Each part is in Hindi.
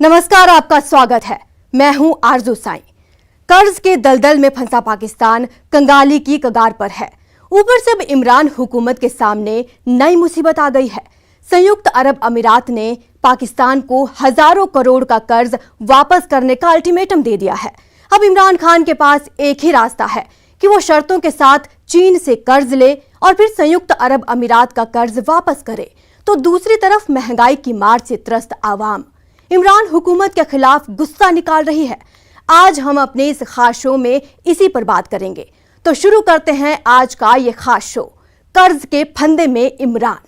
नमस्कार, आपका स्वागत है। मैं हूं आरजू साई। कर्ज के दलदल में फंसा पाकिस्तान कंगाली की कगार पर है। ऊपर से अब इमरान हुकूमत के सामने नई मुसीबत आ गई है। संयुक्त अरब अमीरात ने पाकिस्तान को हजारों करोड़ का कर्ज वापस करने का अल्टीमेटम दे दिया है। अब इमरान खान के पास एक ही रास्ता है कि वो शर्तों के साथ चीन से कर्ज ले और फिर संयुक्त अरब अमीरात का कर्ज वापस करे। तो दूसरी तरफ महंगाई की मार से त्रस्त आवाम इमरान हुकूमत के खिलाफ गुस्सा निकाल रही है। आज हम अपने इस खास शो में इसी पर बात करेंगे। तो शुरू करते हैं आज का ये खास शो, कर्ज के फंदे में इमरान।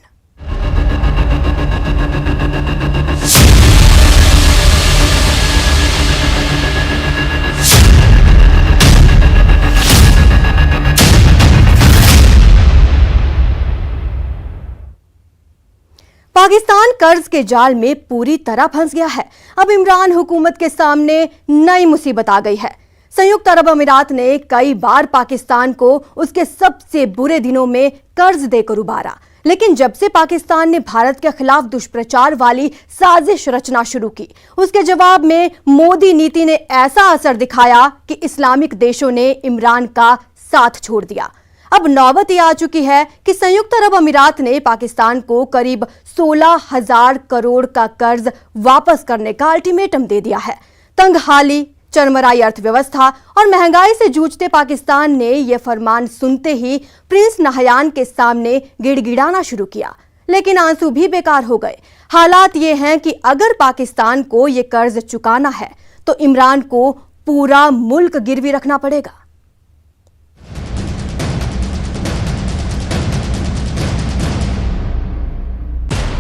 पाकिस्तान कर्ज के जाल में पूरी तरह फंस गया है। अब इमरान हुकूमत के सामने नई मुसीबत आ गई है। संयुक्त अरब अमीरात ने कई बार पाकिस्तान को उसके सबसे बुरे दिनों में कर्ज देकर उबारा, लेकिन जब से पाकिस्तान ने भारत के खिलाफ दुष्प्रचार वाली साजिश रचना शुरू की, उसके जवाब में मोदी नीति ने ऐसा असर दिखाया कि इस्लामिक देशों ने इमरान का साथ छोड़ दिया। अब नौबत ये आ चुकी है कि संयुक्त अरब अमीरात ने पाकिस्तान को करीब 16,000 करोड़ का कर्ज वापस करने का अल्टीमेटम दे दिया है। तंगहाली, चरमराई अर्थव्यवस्था और महंगाई से जूझते पाकिस्तान ने यह फरमान सुनते ही प्रिंस नहयान के सामने गिड़गिड़ाना शुरू किया, लेकिन आंसू भी बेकार हो गए। हालात ये हैं कि अगर पाकिस्तान को यह कर्ज चुकाना है तो इमरान को पूरा मुल्क गिरवी रखना पड़ेगा।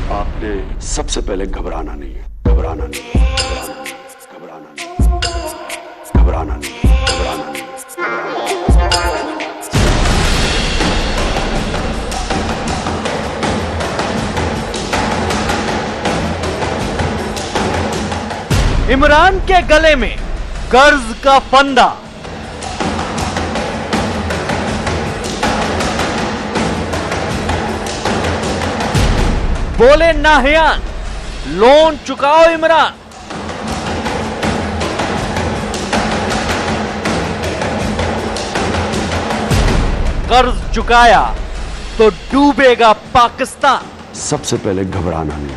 आपने सबसे पहले घबराना नहीं है, घबराना नहीं, घबराना नहीं, घबराना नहीं, घबराना नहीं, घबराना नहीं। इमरान के गले में कर्ज का फंदा। बोले नाहयान, लोन चुकाओ इमरान। कर्ज चुकाया तो डूबेगा पाकिस्तान। सबसे पहले घबराना नहीं।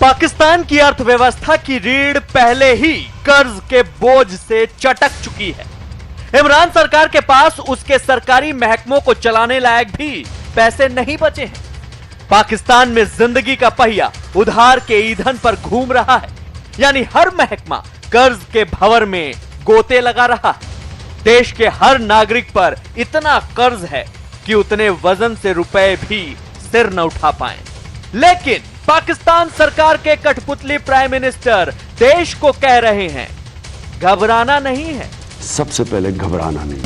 पाकिस्तान की अर्थव्यवस्था की रीढ़ पहले ही कर्ज के बोझ से चटक चुकी है। इमरान सरकार के पास उसके सरकारी महकमों को चलाने लायक भी पैसे नहीं बचे हैं। पाकिस्तान में जिंदगी का पहिया उधार के ईंधन पर घूम रहा है, यानी हर महकमा कर्ज के भंवर में गोते लगा रहा है। देश के हर नागरिक पर इतना कर्ज है कि उतने वजन से रुपए भी सिर न उठा पाए। लेकिन पाकिस्तान सरकार के कठपुतली प्राइम मिनिस्टर देश को कह रहे हैं, घबराना नहीं है। सबसे पहले घबराना नहीं।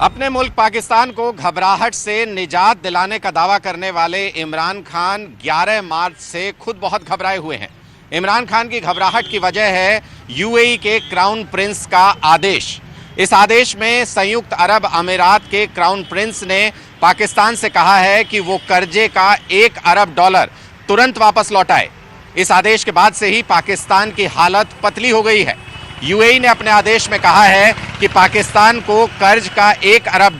अपने मुल्क पाकिस्तान को घबराहट से निजात दिलाने का दावा करने वाले इमरान खान 11 मार्च से खुद बहुत घबराए हुए हैं। इमरान खान की घबराहट की वजह है यूएई के क्राउन प्रिंस का आदेश। इस आदेश में संयुक्त अरब अमीरात के क्राउन प्रिंस ने पाकिस्तान से कहा है कि वो कर्जे का $1 अरब तुरंत वापस लौटाए। इस आदेश के बाद से ही पाकिस्तान की हालत पतली हो गई है। यूएई ने अपने आदेश में कहा है कि पाकिस्तान को कर्ज का $1 अरब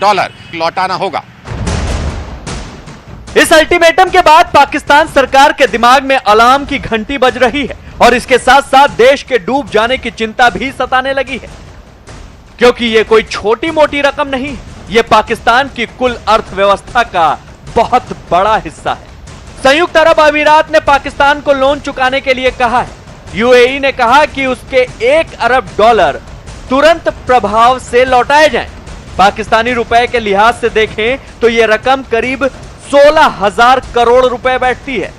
लौटाना होगा। इस अल्टीमेटम के बाद पाकिस्तान सरकार के दिमाग में अलार्म की घंटी बज रही है और इसके साथ साथ देश के डूब जाने की चिंता भी सताने लगी है, क्योंकि यह कोई छोटी मोटी रकम नहीं, यह पाकिस्तान की कुल अर्थव्यवस्था का बहुत बड़ा हिस्सा है। संयुक्त अरब अमीरात ने पाकिस्तान को लोन चुकाने के लिए कहा है। यूएई ने कहा कि उसके $1 अरब तुरंत प्रभाव से लौटाए जाएं। पाकिस्तानी रुपए के लिहाज से देखें तो यह रकम करीब 16,000 करोड़ रुपए बैठती है।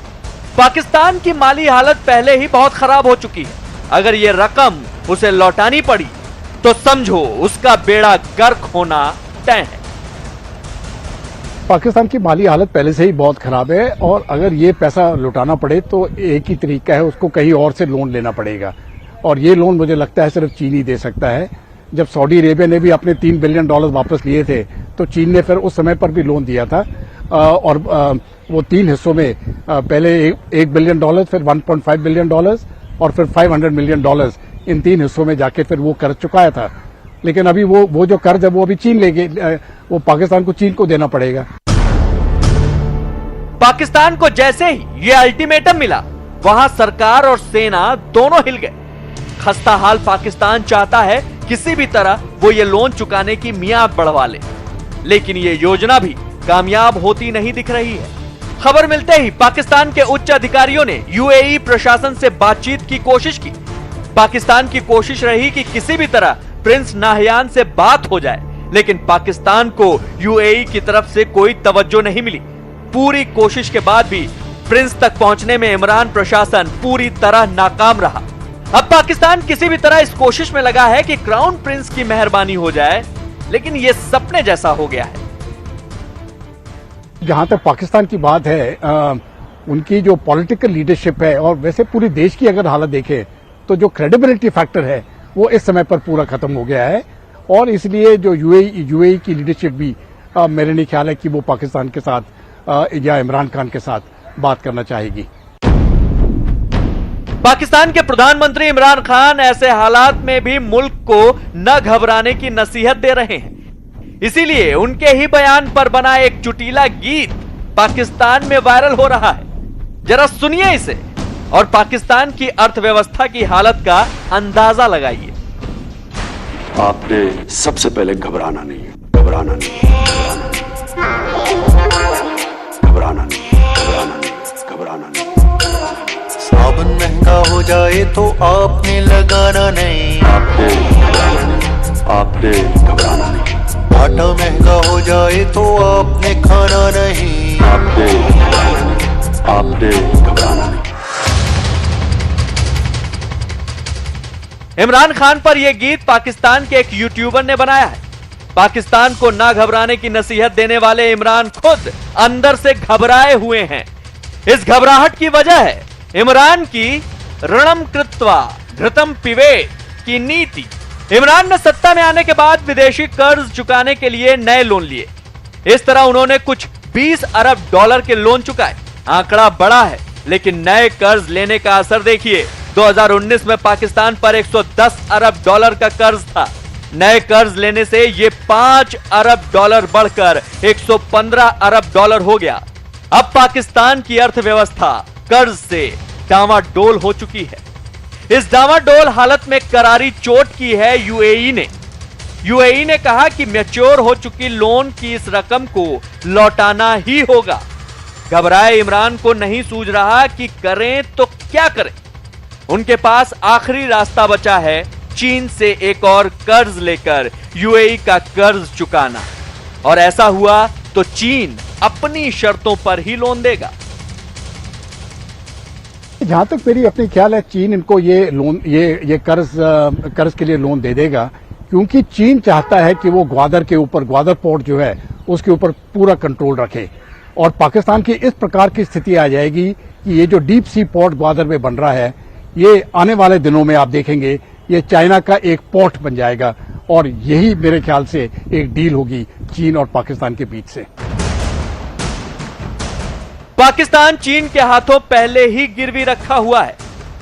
पाकिस्तान की माली हालत पहले ही बहुत खराब हो चुकी है। अगर यह रकम उसे लौटानी पड़ी तो समझो उसका बेड़ा गर्क होना तय है। पाकिस्तान की माली हालत पहले से ही बहुत खराब है और अगर ये पैसा लुटाना पड़े तो एक ही तरीका है, उसको कहीं और से लोन लेना पड़ेगा और ये लोन मुझे लगता है सिर्फ चीन ही दे सकता है। जब सऊदी अरेबिया ने भी अपने $3 बिलियन वापस लिए थे तो चीन ने फिर उस समय पर भी लोन दिया था और वो 3 हिस्सों में पहले $1 बिलियन, फिर $1.5 बिलियन और फिर $500 मिलियन, इन 3 हिस्सों में जाके फिर वो कर्ज चुकाया था। लेकिन अभी वो जो कर्ज है वो अभी चीन लेके, वो पाकिस्तान को चीन को देना पड़ेगा। पाकिस्तान को जैसे ही ये अल्टीमेटम मिला, वहां सरकार और सेना दोनों हिल गए। खस्ता हाल पाकिस्तान चाहता है किसी भी तरह वो ये लोन चुकाने की मियाद बढ़वा ले, लेकिन ये योजना भी कामयाब होती नहीं दिख रही है। खबर मिलते ही पाकिस्तान के उच्च अधिकारियों ने यूएई प्रशासन से बातचीत की कोशिश की। पाकिस्तान की कोशिश रही कि किसी भी तरह प्रिंस नाहयान से बात हो जाए, लेकिन पाकिस्तान को यूएई की तरफ से कोई तवज्जो नहीं मिली। पूरी कोशिश के बाद भी प्रिंस तक पहुंचने में इमरान प्रशासन पूरी तरह नाकाम रहा। अब पाकिस्तान किसी भी तरह इस कोशिश में लगा है कि क्राउन प्रिंस की मेहरबानी हो जाए, लेकिन यह सपने जैसा हो गया है। जहां तक पाकिस्तान की बात है, उनकी जो पॉलिटिकल लीडरशिप है और वैसे पूरी देश की अगर हालत देखें तो जो क्रेडिबिलिटी फैक्टर है वो इस समय पर पूरा खत्म हो गया है और इसलिए जो यूएई की लीडरशिप भी मेरे नहीं ख्याल है कि वो पाकिस्तान के साथ या इमरान खान के साथ बात करना चाहेगी। पाकिस्तान के प्रधानमंत्री इमरान खान ऐसे हालात में भी मुल्क को न घबराने की नसीहत दे रहे हैं। इसीलिए उनके ही बयान पर बना एक चुटीला गीत पाकिस्तान में वायरल हो रहा है। जरा सुनिए इसे और पाकिस्तान की अर्थव्यवस्था की हालत का अंदाजा लगाइए। आपने सबसे पहले घबराना नहीं है, घबराना नहीं, घबराना नहीं, घबराना नहीं, घबराना नहीं। साबुन महंगा हो जाए तो आपने लगाना नहीं, आपने घबराना नहीं। आटा महंगा हो जाए तो आपने खाना नहीं, आपने घबराना नहीं। इमरान खान पर यह गीत पाकिस्तान के एक यूट्यूबर ने बनाया है। पाकिस्तान को ना घबराने की नसीहत देने वाले इमरान खुद अंदर से घबराए हुए हैं। इस घबराहट की वजह है इमरान की ऋणम कृत्वा घृतम पिबेत की नीति। इमरान ने सत्ता में आने के बाद विदेशी कर्ज चुकाने के लिए नए लोन लिए। इस तरह उन्होंने कुछ $20 अरब के लोन चुकाए। आंकड़ा बड़ा है, लेकिन नए कर्ज लेने का असर देखिए। 2019 में पाकिस्तान पर $110 अरब का कर्ज था। नए कर्ज लेने से ये $5 अरब बढ़कर $115 अरब हो गया। अब पाकिस्तान की अर्थव्यवस्था कर्ज से डामाडोल हो चुकी है। इस डामाडोल हालत में करारी चोट की है यूएई ने। यूएई ने कहा कि मैच्योर हो चुकी लोन की इस रकम को लौटाना ही होगा। घबराए इमरान को नहीं सूझ रहा कि करें तो क्या करें। उनके पास आखिरी रास्ता बचा है चीन से एक और कर्ज लेकर यूएई का कर्ज चुकाना, और ऐसा हुआ तो चीन अपनी शर्तों पर ही लोन देगा। जहां तक मेरी अपनी ख्याल है, चीन इनको ये लोन ये कर्ज के लिए लोन दे देगा, क्योंकि चीन चाहता है कि वो ग्वादर के ऊपर, ग्वादर पोर्ट जो है उसके ऊपर पूरा कंट्रोल रखे। और पाकिस्तान की इस प्रकार की स्थिति आ जाएगी कि ये जो डीप सी पोर्ट ग्वादर में बन रहा है, ये आने वाले दिनों में आप देखेंगे ये चाइना का एक पोर्ट बन जाएगा। और यही मेरे ख्याल से एक डील होगी चीन और पाकिस्तान के बीच से। पाकिस्तान चीन के हाथों पहले ही गिरवी रखा हुआ है।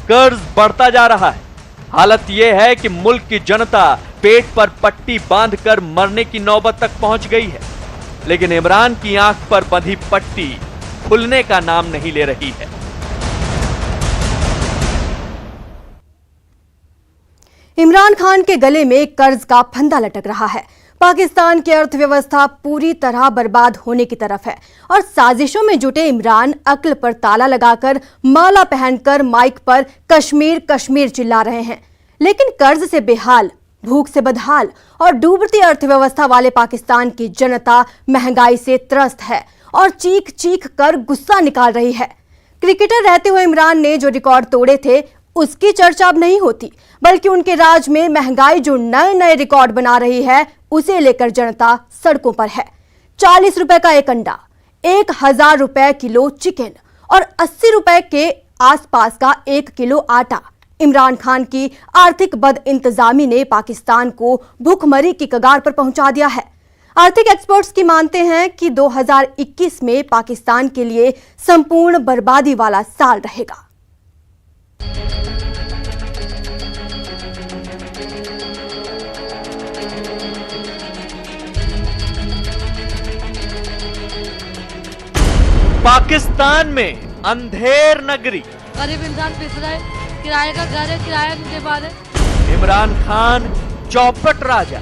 कर्ज बढ़ता जा रहा है। हालत यह है कि मुल्क की जनता पेट पर पट्टी बांधकर मरने की नौबत तक पहुंच गई है। लेकिन इमरान की आंख पर बंधी पट्टी खुलने का नाम नहीं ले रही है। इमरान खान के गले में कर्ज का फंदा लटक रहा है। पाकिस्तान की अर्थव्यवस्था पूरी तरह बर्बाद होने की तरफ है और साजिशों में जुटे इमरान अक्ल पर ताला लगाकर माला पहनकर माइक पर कश्मीर कश्मीर चिल्ला रहे हैं। लेकिन कर्ज से बेहाल, भूख से बदहाल और डूबती अर्थव्यवस्था वाले पाकिस्तान की जनता महंगाई से त्रस्त है और चीख चीख कर गुस्सा निकाल रही है। क्रिकेटर रहते हुए इमरान ने जो रिकॉर्ड तोड़े थे उसकी चर्चा अब नहीं होती, बल्कि उनके राज में महंगाई जो नए नए रिकॉर्ड बना रही है उसे लेकर जनता सड़कों पर है। 40 रुपए का एक अंडा, 1000 रुपए किलो चिकन और 80 रुपए के आसपास का 1 किलो आटा। इमरान खान की आर्थिक बदइंतजामी ने पाकिस्तान को भूखमरी की कगार पर पहुंचा दिया है। आर्थिक एक्सपर्ट्स की मानते हैं कि 2021 में पाकिस्तान के लिए संपूर्ण बर्बादी वाला साल रहेगा। पाकिस्तान में अंधेर नगरी, गरीब इंसान पिस रहा है, किराए का घर है, किराया नहीं दे पा रहे। इमरान खान चौपट राजा,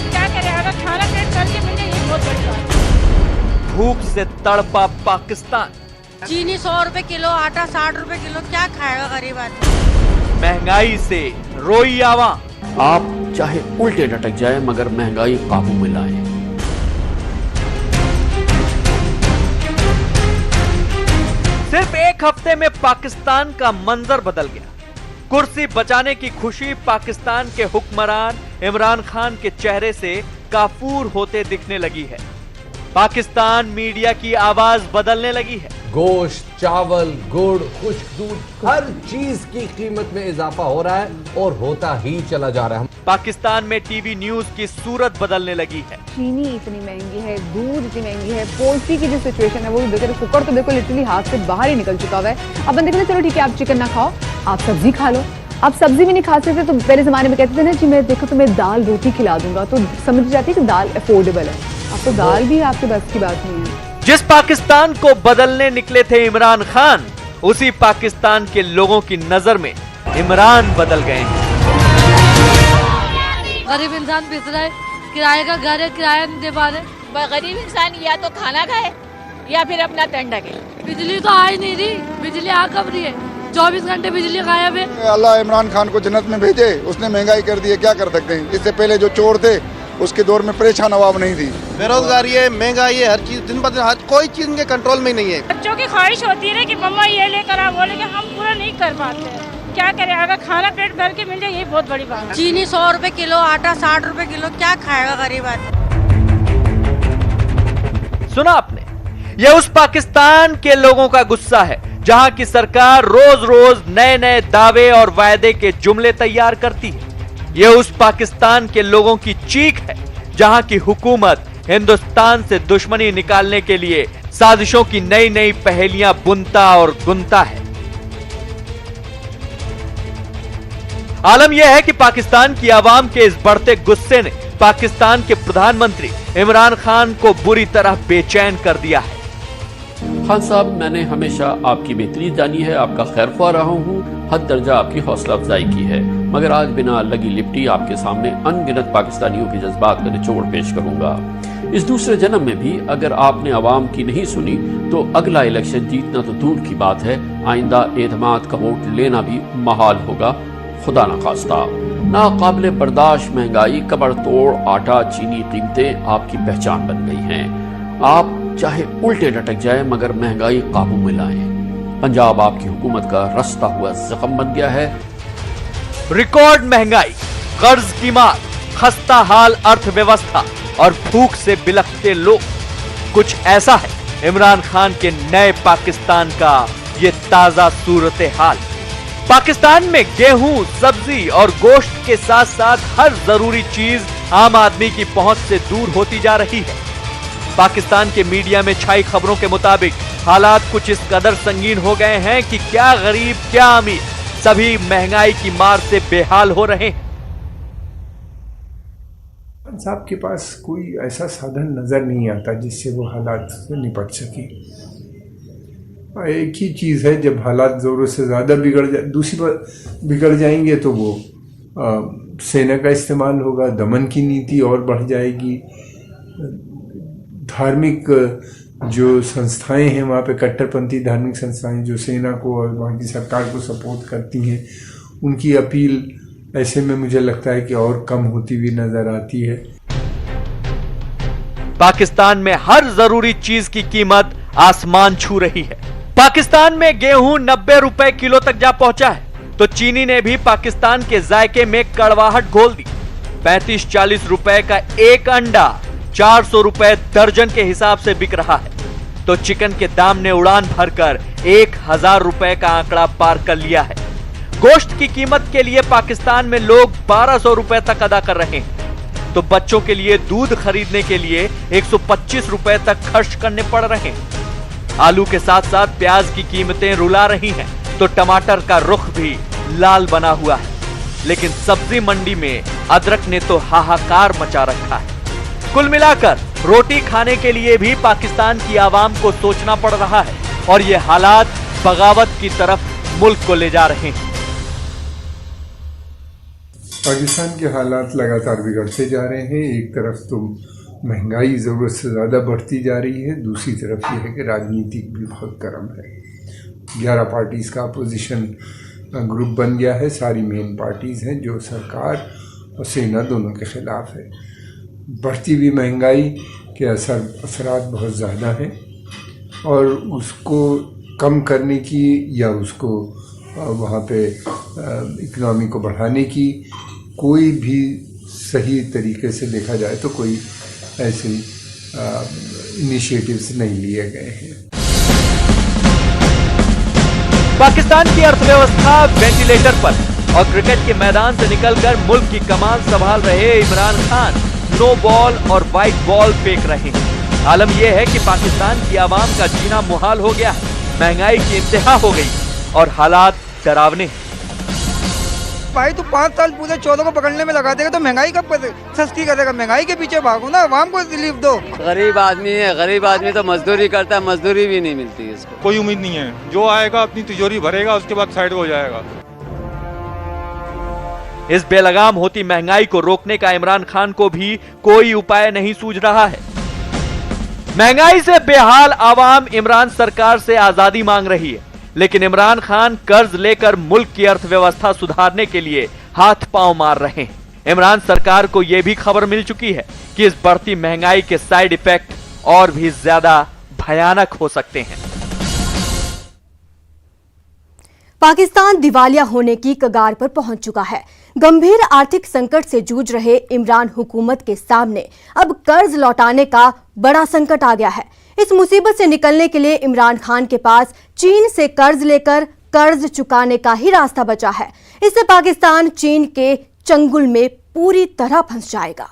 क्या करें, अगर खाना पेट भर के मिले ये बहुत बड़ी बात है। भूख से तड़पा पाकिस्तान, चीनी 100 रुपए किलो, आटा 60 रुपए किलो, क्या खाएगा गरीब आदमी। महंगाई से रोई आवाम। आप चाहे उल्टे लटक जाए मगर महंगाई काबू में लाएं। सिर्फ एक हफ्ते में पाकिस्तान का मंजर बदल गया। कुर्सी बचाने की खुशी पाकिस्तान के हुक्मरान इमरान खान के चेहरे से काफूर होते दिखने लगी है। पाकिस्तान मीडिया की आवाज बदलने लगी है। गोश्त, चावल, गुड़, खुश्क दूध, हर चीज की कीमत में इजाफा हो रहा है और होता ही चला जा रहा है। पाकिस्तान में टीवी न्यूज की सूरत बदलने लगी है। चीनी इतनी महंगी है, दूध इतनी महंगी है, पोल्ट्री की जो सिचुएशन है वो भी देखो, कुकर तो देखो लिटरली हाथ से बाहर ही निकल चुका हुआ है। अब देखो चलो ठीक है, आप चिकन ना खाओ, आप सब्जी खा लो। आप सब्जी भी नहीं खा सकते तो पहले जमाने में कहते थे ना जी मैं देखो तुम्हें दाल रोटी खिला दूंगा, तो समझ जाती है कि दाल अफोर्डेबल है। अब तो दाल भी आपके बस की बात नहीं है। जिस पाकिस्तान को बदलने निकले थे इमरान खान, उसी पाकिस्तान के लोगों की नजर में इमरान बदल गए हैं। गरीब इंसान पिस रहा है, किराए का घर है, किराया नहीं दे पा रहे। गरीब इंसान या तो खाना खाए या फिर अपना तन ढके। बिजली तो आ ही नहीं रही, बिजली आ कब रही है? 24 घंटे बिजली गायब है। अल्लाह इमरान खान को जन्नत में भेजे, उसने महंगाई कर दी है, क्या कर सकते हैं। इससे पहले जो चोर थे उसके दौर में परेशान अवाम नहीं थी। बेरोजगारी है, महंगाई है, हर चीज दिन ब दिन, हर कोई चीज इनके कंट्रोल में नहीं है। बच्चों की ख्वाहिश होती है कि मम्मा ये लेकर आ, वो लेकर, हम पूरा नहीं कर पाते हैं। क्या करें, अगर खाना पेट भर के मिल जाए ये बहुत बड़ी बात है। चीनी 100 रुपए किलो, आटा 60 रुपए किलो, क्या खाएगा गरीब आदमी। सुना आपने, यह उस पाकिस्तान के लोगों का गुस्सा है जहां की सरकार रोज रोज नए नए दावे और वायदे के जुमले तैयार करती है। यह उस पाकिस्तान के लोगों की चीख है जहां की हुकूमत हिंदुस्तान से दुश्मनी निकालने के लिए साजिशों की नई नई पहेलियां बुनता और गुनता है। आलम यह है कि पाकिस्तान की आवाम के इस बढ़ते गुस्से ने पाकिस्तान के प्रधानमंत्री इमरान खान को बुरी तरह बेचैन कर दिया है। खान साहब, मैंने हमेशा आपकी बेहतरी जानी है, आपका खैर ख्वाह रहा हूँ, हद दर्जा आपकी हौसला अफजाई की है, मगर आज बिना लगी लिपटी आपके सामने अनगिनत पाकिस्तानियों के जज्बात का निचोड़ पेश करूंगा। इस दूसरे जन्म में भी अगर आपने अवाम की नहीं सुनी तो अगला इलेक्शन जीतना तो दूर की बात है, आइंदा एतमाद का वोट लेना भी महाल होगा। खुदा न खास्ता, नाकाबिले बर्दाश्त महंगाई, कमर तोड़ आटा चीनी कीमतें आपकी पहचान बन गई हैं। आप चाहे उल्टे लटक जाए मगर महंगाई काबू में लाएं। पंजाब आपकी हुकूमत का रस्ता हुआ जख्म बन गया है। रिकॉर्ड महंगाई, कर्ज की मार, खस्ता हाल अर्थव्यवस्था और भूख से बिलखते लोग, कुछ ऐसा है इमरान खान के नए पाकिस्तान का ये ताजा सूरत हाल। पाकिस्तान में गेहूं, सब्जी और गोश्त के साथ साथ हर जरूरी चीज आम आदमी की पहुंच से दूर होती जा रही है। पाकिस्तान के मीडिया में छाई खबरों के मुताबिक हालात कुछ इस कदर संगीन हो गए हैं कि क्या गरीब क्या अमीर सभी महंगाई की मार से बेहाल हो रहे हैं। साहब के पास कोई ऐसा साधन नजर नहीं आता जिससे वो हालात से निपट सके। एक ही चीज़ है, जब हालात ज़ोरों से ज़्यादा बिगड़ जाएंगे तो वो सेना का इस्तेमाल होगा, दमन की नीति और बढ़ जाएगी। धार्मिक जो संस्थाएं हैं वहाँ पे कट्टरपंथी धार्मिक संस्थाएं जो सेना को और वहाँ की सरकार को सपोर्ट करती हैं, उनकी अपील ऐसे में मुझे लगता है कि और कम होती हुई नजर आती है। पाकिस्तान में हर जरूरी चीज की कीमत आसमान छू रही है। पाकिस्तान में गेहूं 90 रुपए किलो तक जा पहुंचा है तो चीनी ने भी पाकिस्तान के जायके में कड़वाहट घोल दी। 35-40 रुपए का एक अंडा, 400 रुपए दर्जन के हिसाब से बिक रहा है, तो चिकन के दाम ने उड़ान भरकर 1000 रुपए का आंकड़ा पार कर लिया है। गोश्त की कीमत के लिए पाकिस्तान में लोग 1200 रुपए तक अदा कर रहे हैं, तो बच्चों के लिए दूध खरीदने के लिए 125 रुपए तक खर्च करने पड़ रहे हैं। आलू के साथ साथ प्याज की कीमतें रुला रही हैं, तो टमाटर का रुख भी लाल बना हुआ है। लेकिन सब्जी मंडी में अदरक ने तो हाहाकार मचा रखा है। कुल मिलाकर रोटी खाने के लिए भी पाकिस्तान की आवाम को सोचना पड़ रहा है, और ये हालात बगावत की तरफ मुल्क को ले जा रहे हैं। पाकिस्तान के हालात लगातार बिगड़ते जा रहे हैं। एक तरफ तो महंगाई ज़रूरत से ज़्यादा बढ़ती जा रही है, दूसरी तरफ ये है कि राजनीति भी बहुत गर्म है। 11 पार्टीज़ का अपोजिशन ग्रुप बन गया है। सारी मेन पार्टीज़ हैं जो सरकार और सेना दोनों के खिलाफ है। बढ़ती हुई महंगाई के असरात बहुत ज़्यादा हैं, और उसको कम करने की या उसको वहाँ पे इकनॉमी को बढ़ाने की कोई भी सही तरीके से देखा जाए तो कोई ऐसे इनिशिएटिव्स नहीं लिए गए हैं। पाकिस्तान की अर्थव्यवस्था वेंटिलेटर पर, और क्रिकेट के मैदान से निकलकर मुल्क की कमान संभाल रहे इमरान खान नो बॉल और वाइट बॉल फेंक रहे हैं। आलम यह है कि पाकिस्तान की आवाम का जीना मुहाल हो गया है, महंगाई की इंतहा हो गई और हालात डरावने हैं। भाई तू 5 साल पूरे चौदह को पकड़ने में लगा देगा तो महंगाई कब सस्ती करेगा? महंगाई के पीछे भागो ना, आवाम को रिलीफ दो। गरीब आदमी है, गरीब आदमी तो मजदूरी करता है, मजदूरी भी नहीं मिलती इसको। कोई उम्मीद नहीं है, जो आएगा अपनी तिजोरी भरेगा, उसके बाद साइड हो जाएगा। इस बेलगाम होती महंगाई को रोकने का इमरान खान को भी कोई उपाय नहीं सूझ रहा है। महंगाई से बेहाल आवाम इमरान सरकार से आजादी मांग रही है, लेकिन इमरान खान कर्ज लेकर मुल्क की अर्थव्यवस्था सुधारने के लिए हाथ पांव मार रहे हैं। इमरान सरकार को यह भी खबर मिल चुकी है कि इस बढ़ती महंगाई के साइड इफेक्ट और भी ज्यादा भयानक हो सकते हैं। पाकिस्तान दिवालिया होने की कगार पर पहुंच चुका है। गंभीर आर्थिक संकट से जूझ रहे इमरान हुकूमत के सामने अब कर्ज लौटाने का बड़ा संकट आ गया है। इस मुसीबत से निकलने के लिए इमरान खान के पास चीन से कर्ज लेकर कर्ज चुकाने का ही रास्ता बचा है। इससे पाकिस्तान चीन के चंगुल में पूरी तरह फंस जाएगा।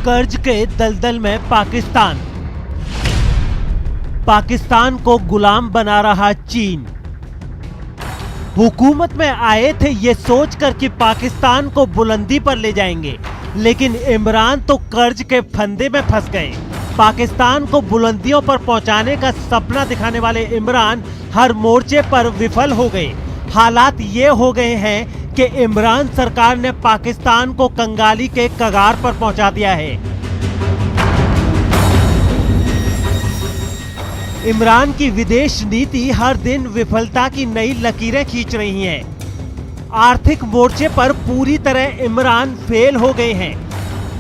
कर्ज के दलदल में पाकिस्तान को गुलाम बना रहा चीन। हुकूमत में आए थे ये सोचकर कि पाकिस्तान को बुलंदी पर ले जाएंगे, लेकिन इमरान तो कर्ज के फंदे में फंस गए। पाकिस्तान को बुलंदियों पर पहुंचाने का सपना दिखाने वाले इमरान हर मोर्चे पर विफल हो गए। हालात ये हो गए हैं कि इमरान सरकार ने पाकिस्तान को कंगाली के कगार पर पहुंचा दिया है। इमरान की विदेश नीति हर दिन विफलता की नई लकीरें खींच रही हैं। आर्थिक मोर्चे पर पूरी तरह इमरान फेल हो गए हैं।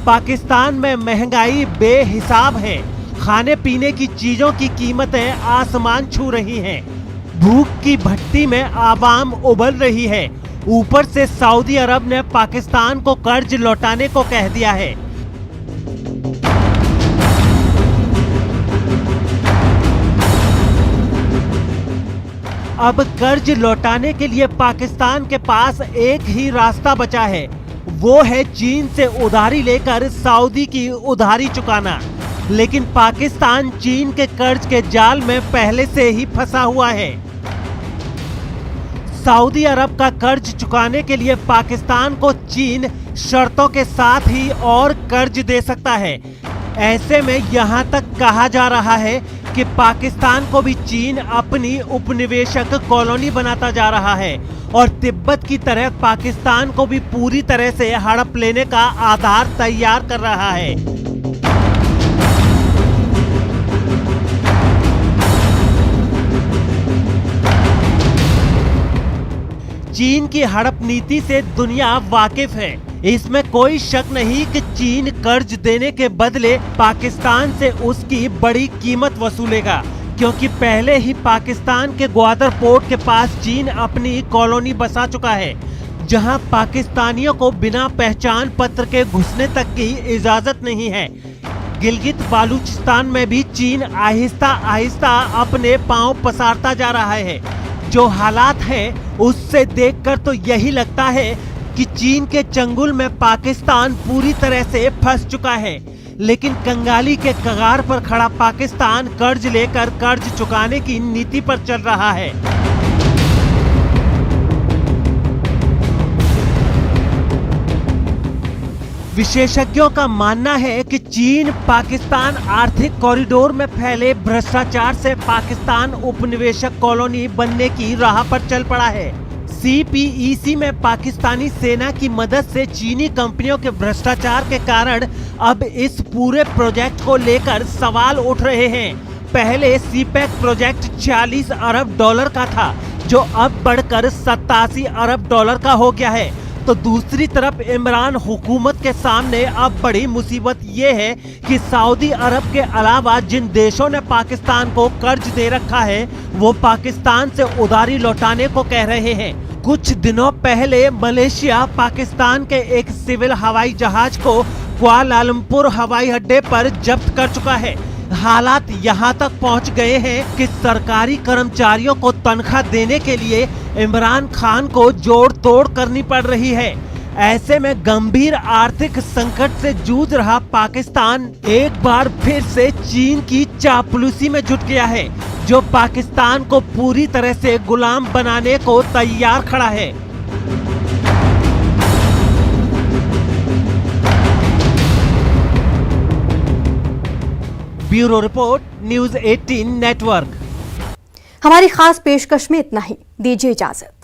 पाकिस्तान में महंगाई बेहिसाब है। खाने पीने की चीजों की कीमतें आसमान छू रही हैं। भूख की भट्टी में आवाम उबल रही है। ऊपर से सऊदी अरब ने पाकिस्तान को कर्ज लौटाने को कह दिया है। अब कर्ज लौटाने के लिए पाकिस्तान के पास एक ही रास्ता बचा है, वो है चीन से उधारी लेकर सऊदी की उधारी चुकाना। लेकिन पाकिस्तान चीन के कर्ज के जाल में पहले से ही फंसा हुआ है। सऊदी अरब का कर्ज चुकाने के लिए पाकिस्तान को चीन शर्तों के साथ ही और कर्ज दे सकता है। ऐसे में यहां तक कहा जा रहा है कि पाकिस्तान को भी चीन अपनी उपनिवेशक कॉलोनी बनाता जा रहा है और तिब्बत की तरह पाकिस्तान को भी पूरी तरह से हड़प लेने का आधार तैयार कर रहा है। चीन की हड़प नीति से दुनिया वाकिफ है। इसमें कोई शक नहीं कि चीन कर्ज देने के बदले पाकिस्तान से उसकी बड़ी कीमत वसूलेगा। क्योंकि पहले ही पाकिस्तान के ग्वादर पोर्ट के पास चीन अपनी कॉलोनी बसा चुका है, जहां पाकिस्तानियों को बिना पहचान पत्र के घुसने तक की इजाजत नहीं है। गिलगित बालूचिस्तान में भी चीन आहिस्ता आहिस्ता अपने पांव पसारता जा रहा है। जो हालात हैं उससे देखकर तो यही लगता है कि चीन के चंगुल में पाकिस्तान पूरी तरह से फंस चुका है। लेकिन कंगाली के कगार पर खड़ा पाकिस्तान कर्ज लेकर कर्ज चुकाने की नीति पर चल रहा है। विशेषज्ञों का मानना है कि चीन पाकिस्तान आर्थिक कॉरिडोर में फैले भ्रष्टाचार से पाकिस्तान उपनिवेशक कॉलोनी बनने की राह पर चल पड़ा है। CPEC में पाकिस्तानी सेना की मदद से चीनी कंपनियों के भ्रष्टाचार के कारण अब इस पूरे प्रोजेक्ट को लेकर सवाल उठ रहे हैं। पहले CPEC प्रोजेक्ट 46 अरब डॉलर का था, जो अब बढ़कर 87 अरब डॉलर का हो गया है। तो दूसरी तरफ इमरान हुकूमत के सामने अब बड़ी मुसीबत ये है कि सऊदी अरब के अलावा जिन देशों ने पाकिस्तान को कर्ज दे रखा है, वो पाकिस्तान से उधारी लौटाने को कह रहे हैं। कुछ दिनों पहले मलेशिया पाकिस्तान के एक सिविल हवाई जहाज को कुआलालंपुर हवाई अड्डे पर जब्त कर चुका है। हालात यहाँ तक पहुँच गए हैं कि सरकारी कर्मचारियों को तनख्वाह देने के लिए इमरान खान को जोड़ तोड़ करनी पड़ रही है। ऐसे में गंभीर आर्थिक संकट से जूझ रहा पाकिस्तान एक बार फिर से चीन की चापलूसी में जुट गया है, जो पाकिस्तान को पूरी तरह से गुलाम बनाने को तैयार खड़ा है। Bureau report, news 18 network. हमारी खास पेशकश में इतना ही। दीजिए इजाजत।